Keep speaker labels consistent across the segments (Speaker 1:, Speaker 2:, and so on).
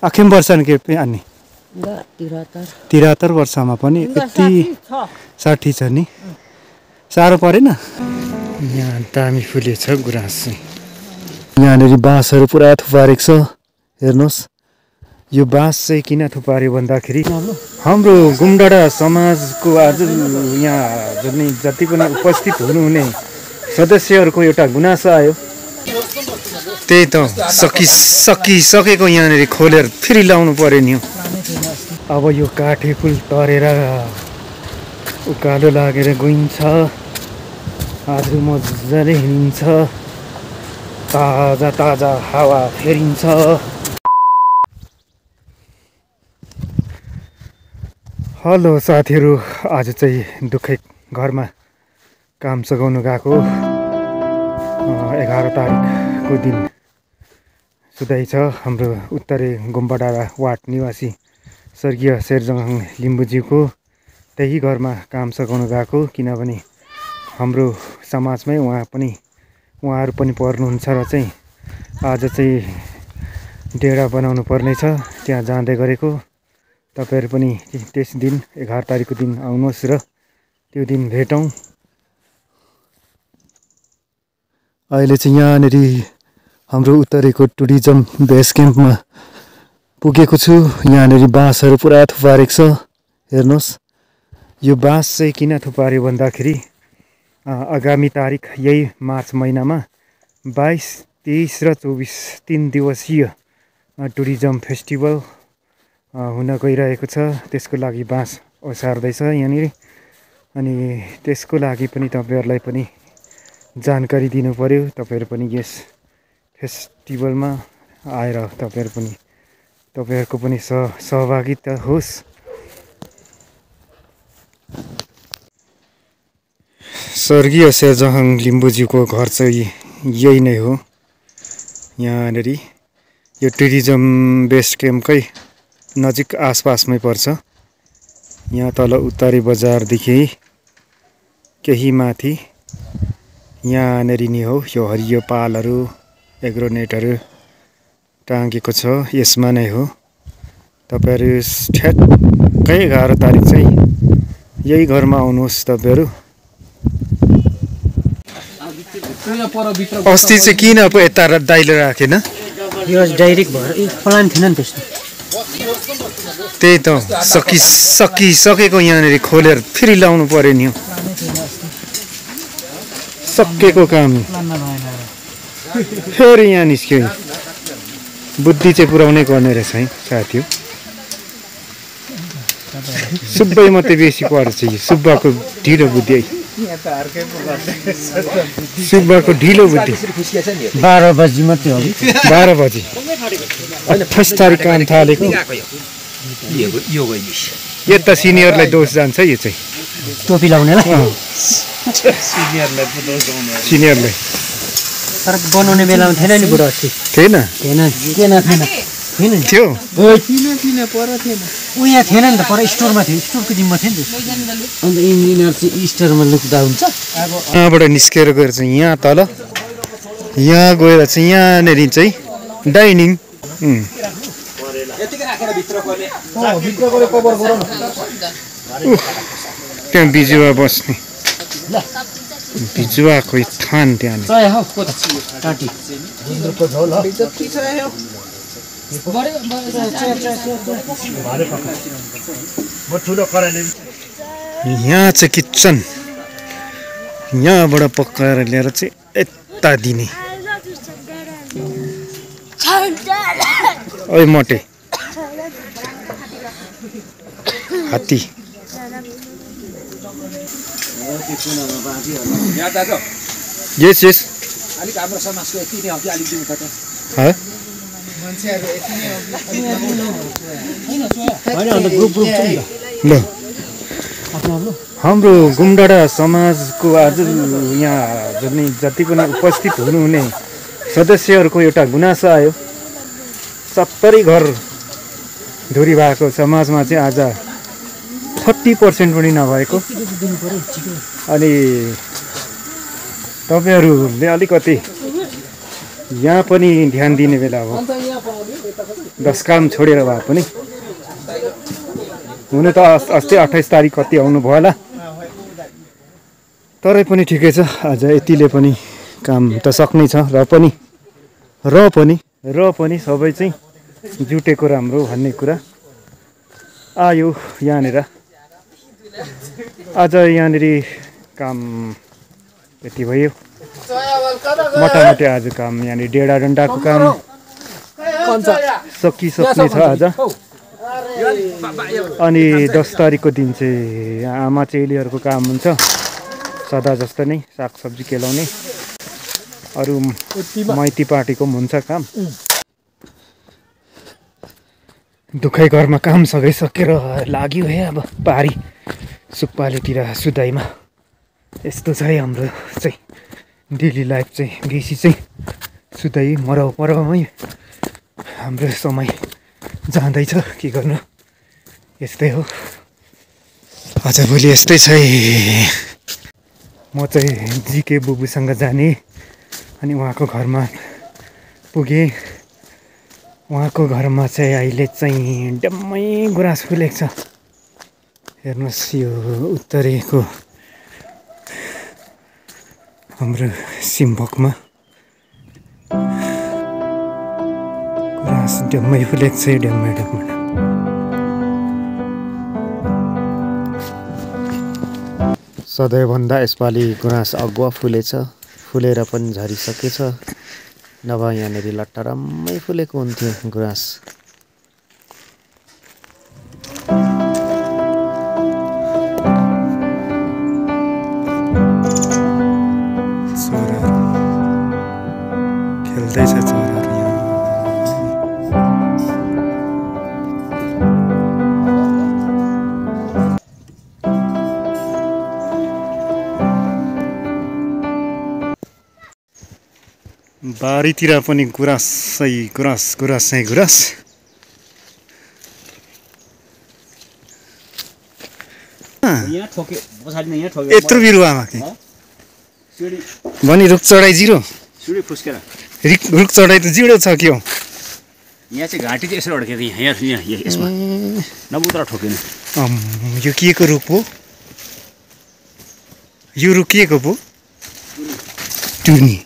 Speaker 1: आखिम वर्षन के अनि 73 वर्षमा पनि यति 60 छ नि साह्रो परेन यहाँ दामी फुलेछ गुराँस चाहिँ यहाँनेरि बाँसहरू पुरा थुपारेको छ हेर्नुहोस् यो बाँस चाहिँ किन थुपार्यो भन्दाखेरि हाम्रो गुमडाँडा समाजको आज यहाँ जति पनि उपस्थित हुनुहुने सदस्यहरूको एउटा गुनासो आयो त्यही त सकिसकेको यहाँनिर खोलेर फेरि लाउनु पर्यो नि अब यो काठे पुल तरेर उकालो लागेर गइन्छ आज मजाले हिँडिन्छ ताजा ताजा हावा फेरिन्छ हेलो साथीहरू आज चाहिँ दुःखै घरमा काम सघाउनु गएको 11 तारिकको दिन सुधाइ छ हाम्रो उत्तरे गुम्बाडाँडा वार्ड निवासी स्वर्गीय शेरजहाङ लिम्बुज्यूको त्यही घरमा काम सघाउनु गएको किनभने हाम्रो समाजमै उहाँहरू पनि पर्नुहुन्छ र चाहिँ आज चाहिँ डेरा बनाउनु पर्नेछ त्यहाँ जाँदै गरेको तपाईहरु पनि त्यस दिन 11 तारिकको दिन आउनुहोस् र त्यो दिन भेटौं अहिले चाहिँ यहाँनेरि हाम्रो उत्तरेको टुरिज्म बेस क्याम्पमा पुगेको छु यहाँनेरि बाँसहरू पुरा थुपारेको छ हेर्नुहोस् यो बाँस चाहिँ किन थुपार्यो भन्दाखेरि आगामी तारिक यही मार्च महिनामा 22, 23 र 24 3 दिवसीय टुरिज्म फेस्टिभल हुन गइरहेको छ त्यसको लागि बाँस ओसार्दै छ यहाँनिर अनि त्यसको लागि पनि तपाईहरुलाई पनि जानकारी दिनु पर्यो तपाईहरु पनि यस फेस्टिभलमा आएर तपाईहरुको पनि सहभागिता होस् स्वर्गीय शेरजहाङ लिम्बुज्यूको घर चाहिँ यही नै हो यहाँनेर यो टुरिज्म बेस्ड क्याम्पकै नजिक आसपासमै पर्छ यहाँ तल उत्तरे बजारदेखि केही माथि यहाँनेरि नि हो यो हरियो पालहरू एग्रोनेटहरू टाँगेको छ यसमा नै हो तपाईहरु ठ्याक्कै 11 तारिक चाहिँ यही घरमा आउनुहोस् तपाईहरु अस्ति चाहिँ किन पो यता दाइलो राखेन
Speaker 2: यो डाइरेक्ट भएर प्लान थिएन नि त्यस्तो
Speaker 1: त्यही त सकिसकेको यहाँनिर खोलेर फेरि लाउनु पर्यो नि सकेको काम फेरि यहाँ निस्क्यो बुद्धि चाहिँ पुर्याउनै पर्ने रहेछ है साथी हो सुब्बै मात्रै बेसी पर्छ यो सुब्बाको ढिलो बुद्धि है सुब्बाको ढिलो बुद्धि
Speaker 2: 12 बजी मात्रै हो
Speaker 1: 12 बजी 28 तारिक काम थालेको यो त सिनियरलाई दोष जान्छ यो चाहिँ
Speaker 2: टोपी लाउनेलाई
Speaker 1: सिनियरलाई
Speaker 2: तर बनाउने बेलामा थिएन नि बुढो अस्ति
Speaker 1: थिएन थियो
Speaker 2: उहाँ थिएन नि त पर स्टोरमा थियो स्टोरको जिम्मा थियो नि अन्त इन्जिनियर चाहिँ स्टोरमा लुक्दा हुन्छ
Speaker 1: यहाँबाट निस्केर गएर चाहिँ यहाँ तल यहाँ गएर चाहिँ यहाँनेर चाहिँ डाइनिङ त्यहाँ बिजुवा बस्ने बिजुवाको थान त्यहाँ यहाँ चाहिँ किचन यहाँबाट पकाएर ल्याएर चाहिँ यता दिने ओइ मोटे हात्ती यस
Speaker 3: अलिक हाम्रो समाजको यति नै हो कि अलिक दिनु पर्छ
Speaker 1: ल हाम्रो गुमडाँडा समाजको आज यहाँ जति पनि उपस्थित हुनुहुने सदस्यहरूको एउटा गुनासो आयो 70 घर धुरी भएको समाजमा चाहिँ आज 30% पनि नभएको अनि तपाईहरुले अलिकति यहाँ पनि ध्यान दिने बेला हो। दस काम छोडेर भए पनि हुन त अस्ति 28 तारिक कति आउनु भयो होला, तरै पनि ठिकै छ। आज यतिले पनि काम त सक्नै छ। र पनि सबै चाहिँ जुटेको राम्रो भन्ने कुरा आयो यहाँनिर। आज यहाँनिर काम यति भयो। मोटामोटी आज काम यहाँनिर डेढा डन्डाको काम सकिसक्ने छ आज। अनि 10 तारिकको दिन चाहिँ आमा चेलीहरूको काम हुन्छ सदा जस्तो नै, सागसब्जी केलाउने। अरू माइती पार्टीको पनि हुन्छ काम। दुखै घरमा काम सकिसकेर लाग्यो है अब पारी सुक्पालेतिर सुदाइमा। यस्तो छ है हाम्रो चाहिँ डेली लाइफ चाहिँ। बेसी चाहिँ सुदाइ मरौमै हाम्रो समय जाँदैछ, के गर्नु, यस्तै हो। आज भोलि यस्तै छ है। म चाहिँ जिके बुबुसँग जाने, अनि उहाँको घरमा पुगेँ। उहाँको घरमा चाहिँ अहिले चाहिँ डम्मै गुराँस फुलेको छ। हेर्नुहोस् यो उत्तरेको हाम्रो सिम्बोकमा गुराँस डम्मै फुलेको छ। डम्मै सधैँभन्दा यसपालि गुराँस अगुवा फुलेर पनि झरिसकेछ। नभए यहाँनिर लट्टरम्मै फुलेको हुन्थ्यो गुराँस। चराहरू खेल्दैछ, चराहरू यहाँ। बारीतिर पनि गुराँस। यत्रो बिरुवामा भनी रुख चढाइ जिरो। रुख चढाइ त जिरो छ क्या।
Speaker 2: यहाँ चाहिँ घाँटी चाहिँ यसो अड्केको यहाँ यसमा नबुत्रा ठोकेन।
Speaker 1: यो के को रुख हो? यो रुख के को पो? टुर्नी।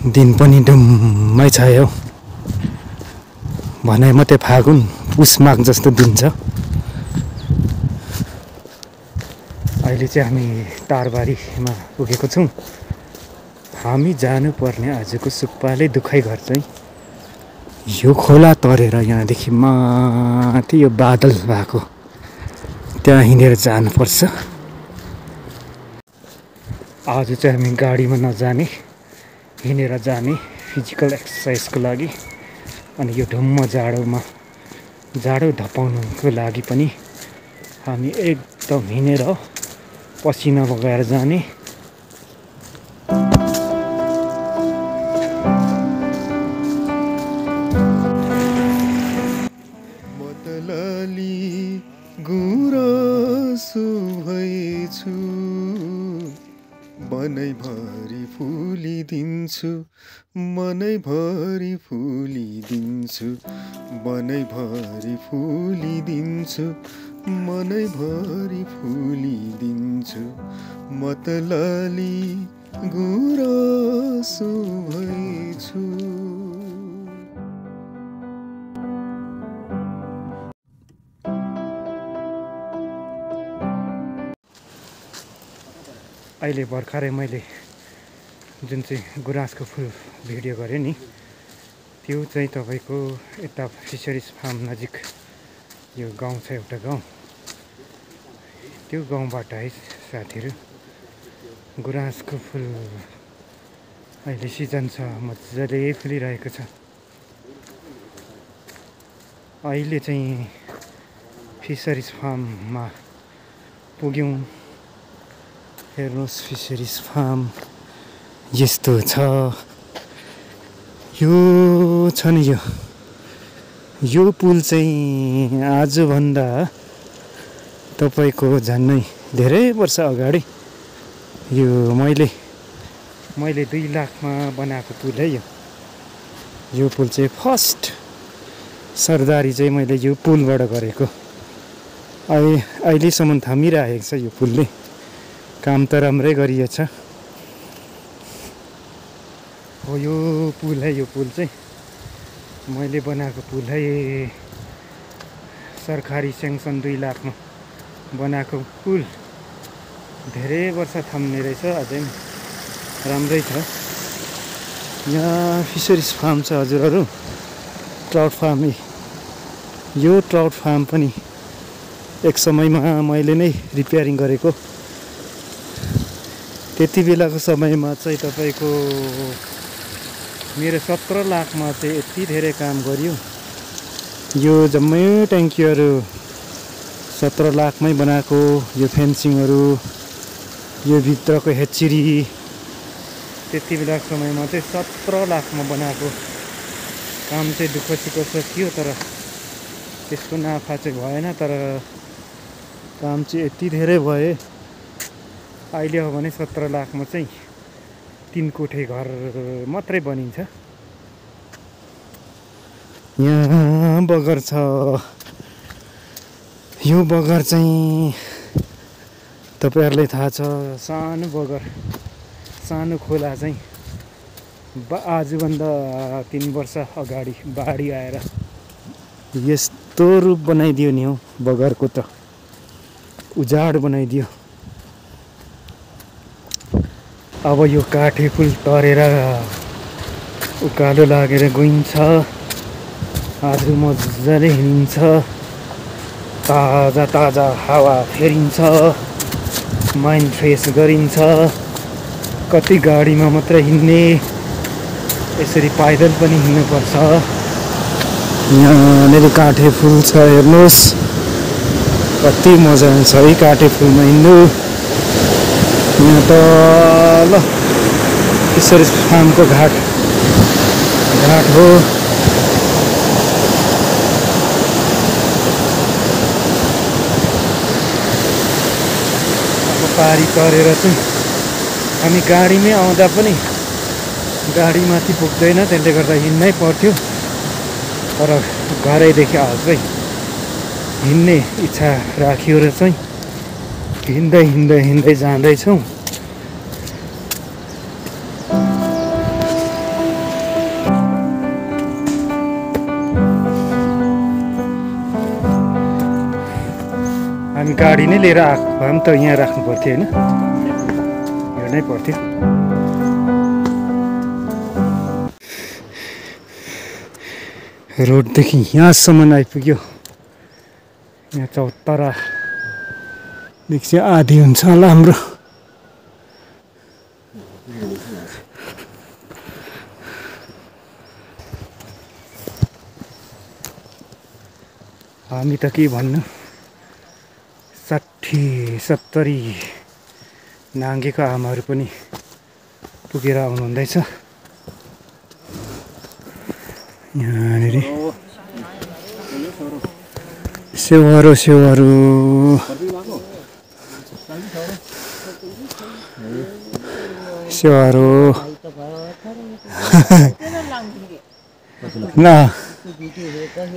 Speaker 1: दिन पनि डम्मै छ हौ। भने मात्रै फागुन पुस माघ जस्तो दिन छ। अहिले चाहिँ हामी टारबारीमा पुगेको छौँ। हामी जानुपर्ने आजको सुक्पाले दुखाइ घर चाहिँ यो खोला तरेर यहाँदेखि माथि यो बादल भएको त्यहाँ हिँडेर जानुपर्छ। आज चाहिँ हामी गाडीमा नजाने, हिँडेर जाने फिजिकल एक्सर्साइजको लागि। अनि यो ढुम्म जाडो धपाउनुको लागि पनि हामी एकदम हिँडेर पसिना बगाएर जाने। मतलाली गुराँसो भएछु, मनैभरि फुलिदिन्छु, मनैभरि फुलिदिन्छु, मनैभरि फुलिदिन्छु, मनैभरि फुलिदिन्छु। मतलाली गुराँसो भएछु। अहिले भर्खरै मैले जुन चाहिँ गुराँसको फुल भिडियो गरेँ नि, त्यो चाहिँ तपाईँको यता फिसरिज फार्म नजिक यो गाउँ छ, एउटा गाउँ। त्यो गाउँबाट है साथीहरू गुराँसको फुल अहिले सिजन छ, मजाले फुलिरहेको छ। अहिले चाहिँ फिसरिज फार्ममा पुग्यौँ। हेर्नुहोस् फिसरिज फार्म यस्तो छ। यो छ नि यो पुल चाहिँ आजभन्दा तपाईँको झन्नै धेरै वर्ष अगाडि यो मैले मैले 2 लाखमा बनाएको पुल है यो पुल चाहिँ फर्स्ट सरदारी चाहिँ मैले यो पुलबाट गरेको। अहिलेसम्म थामिरहेको छ यो पुलले, काम त राम्रै गरिएछ। हो यो पुल है, यो पुल चाहिँ मैले बनाएको पुल है, सरकारी सेङ्सन 2 लाखमा बनाएको पुल। धेरै वर्ष थाम्ने रहेछ, अझै राम्रै छ। यहाँ फिसरिज फार्म छ हजुरहरू, ट्राउट फार्म। यो ट्राउट फार्म पनि एक समयमा मैले नै रिपेयरिङ गरेको। त्यति बेलाको समयमा चाहिँ तपाईँको मेरो 17 लाखमा चाहिँ यति धेरै काम गरियो। यो जम्मै ट्याङ्कीहरू 17 लाखमै बनाएको। यो फेन्सिङहरू, यो भित्रको हेच्चिरी त्यति बेलाको समयमा चाहिँ 17 लाखमा बनाएको काम चाहिँ दुःख सुख थियो, तर त्यसको नाफा चाहिँ भएन। तर काम चाहिँ यति धेरै भए। अहिले हो भने 17 लाखमा चाहिँ 3 कोठे घर मात्रै बनिन्छ। यहाँ बगर छ। यो बगर चाहिँ तपाईँहरूलाई थाहा छ, सानो बगर, सानो खोला चाहिँ आजभन्दा 3 वर्ष अगाडि बाढी आएर यस्तो रूप बनाइदियो नि हो बगरको, त उजाड बनाइदियो। अब यो काठे पुल तरेर उकालो लागेर गइन्छ। आज मजाले हिँडिन्छ, ताजा ताजा हावा फेरिन्छ, माइन्ड फ्रेस गरिन्छ। कति गाडीमा मात्र हिँड्ने, यसरी पैदल पनि हिँड्नुपर्छ। यहाँनिर काठे पुल छ, हेर्नुहोस् कति मजा आउँछ है काठे पुलमा हिँड्नु। यहाँ त ल फिसरिज फार्मको घाट हो। अब पारी तरेर चाहिँ हामी गाडीमै आउँदा पनि गाडीमाथि पुग्दैन, त्यसले गर्दा हिँड्नै पर्थ्यो। तर घरैदेखि आजै हिँड्ने इच्छा राखियो र चाहिँ हिँड्दै जाँदैछौँ। हामी गाडी नै लिएर आएको भए पनि त यहाँ राख्नु पर्थ्यो होइन, हिँड्नै पर्थ्यो। रोडदेखि यहाँसम्म आइपुग्यो। यहाँ चौतारादेखि चाहिँ आधी हुन्छ होला हाम्रो। हामी त के भन्नु, 60-70 नाङ्गेको आमाहरू पनि पुगेर आउनुहुँदैछ। यहाँनिर सेवारो ल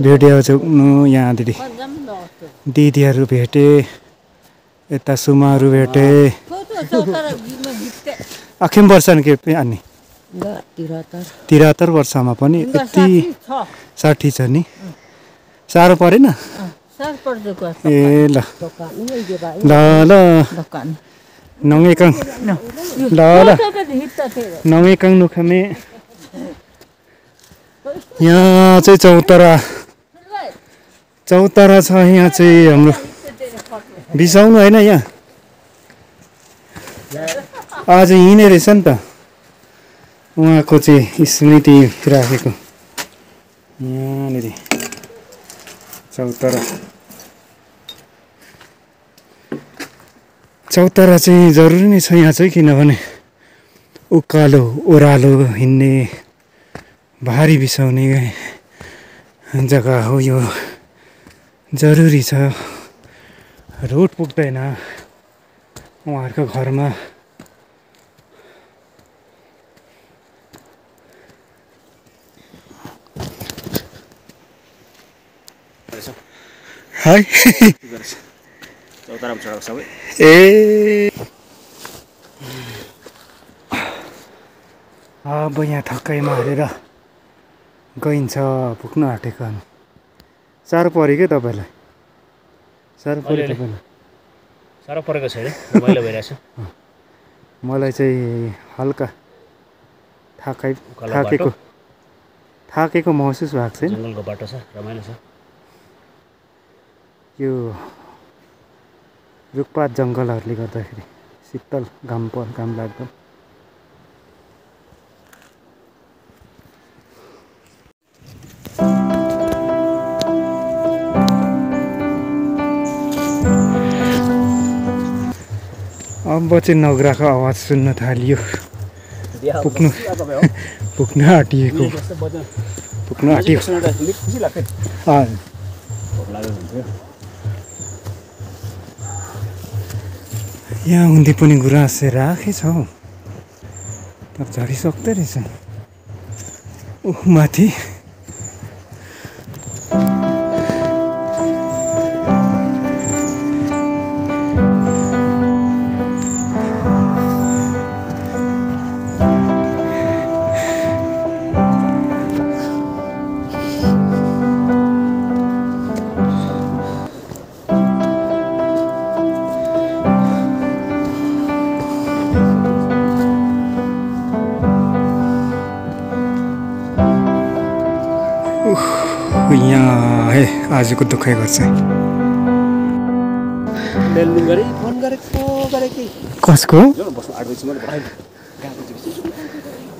Speaker 1: भेट्यो चुक्नु। यहाँनिर दिदीहरू भेटे, यता सुमाहरू भेटे। अखेम वर्ष के अनि 73 वर्षमा पनि यति 60 छ नि, साह्रो परेन? ए ल ल ल नङेकाङ ल ल नङेकाङ नुखमे। यहाँ चाहिँ चौतारा छ। यहाँ चाहिँ हाम्रो बिसाउनु होइन, यहाँ आज हिँड्ने रहेछ नि त, उहाँको चाहिँ स्मृति राखेको। यहाँनिर चौतारा चाहिँ जरुरी नै छ यहाँ चाहिँ, किनभने उकालो ओह्रालो हिँड्ने, भारी बिसाउने जग्गा हो यो, जरुरी छ। रोड पुग्दैन उहाँहरूको घरमा,
Speaker 2: रहेछ
Speaker 1: है
Speaker 2: चौतारामा चढाएको सबै
Speaker 1: ए अब यहाँ थकाइमा हालेर गइन्छ पुग्न आँटेको हामी साह्रो पऱ्यो क्या तपाईँलाई साह्रो पऱ्यो तपाईँलाई
Speaker 2: साह्रो परेको छैन रमाइलो भइरहेछ
Speaker 1: मलाई चाहिँ हल्का थाकेको महसुस भएको छैन
Speaker 2: जङ्गलको बाटो छ रमाइलो छ
Speaker 1: यो रुखपात जङ्गलहरूले गर्दाखेरि शीतल घाम लाग्दो अब चाहिँ नगराको आवाज सुन्न थालियो पुग्न आँटिएको यहाँ हुँदै पनि गुराँस राखेछ हौ तर झरिसक्दै रहेछ माथि यहाँ है आजको दुःखै गर्छ कसको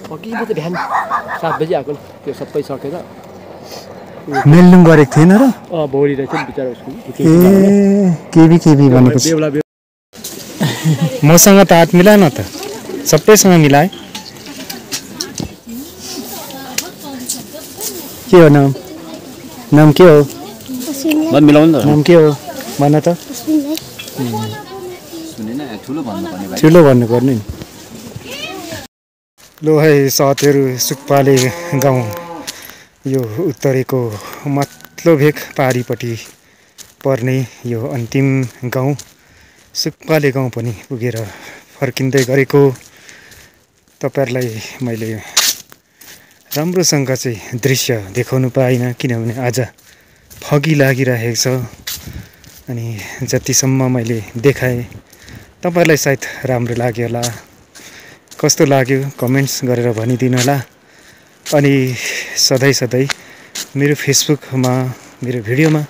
Speaker 2: अघि म त बिहान 7 बजी आएको त्यो सबै सकेर
Speaker 1: मेलनुङ गरेको थिएन र
Speaker 2: भोलि रहेछ नि बिचरा उसको
Speaker 1: ए केबी भनेको मसँग त हात मिला न त सबैसँग मिलाए के हो नाम के हो नाम के हो भन त ठुलो भन्नुपर्ने नि लो है साथीहरू सुक्पाले गाउँ यो उत्तरेको माथिल्लो भेग पारीपट्टि पर्ने यो अन्तिम गाउँ सुक्पाले गाउँ पनि पुगेर फर्किँदै गरेको तपाईँहरूलाई मैले राम्रोसँग चाहिँ दृश्य देखाउनु पाइनँ किनभने आज फगी लागिरहेको छ अनि जतिसम्म मैले देखाएँ तपाईँहरूलाई सायद राम्रो लाग्यो होला कस्तो लाग्यो कमेन्ट्स गरेर भनिदिनु होला अनि सधैँ मेरो फेसबुकमा मेरो भिडियोमा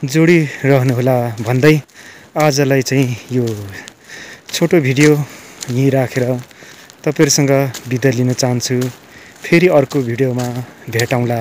Speaker 1: जोडिरहनुहोला भन्दै आजलाई चाहिँ यो छोटो भिडियो यहीँ राखेर तपाईँहरूसँग बिदा लिन चाहन्छु फेरि अर्को भिडियोमा भेटौँला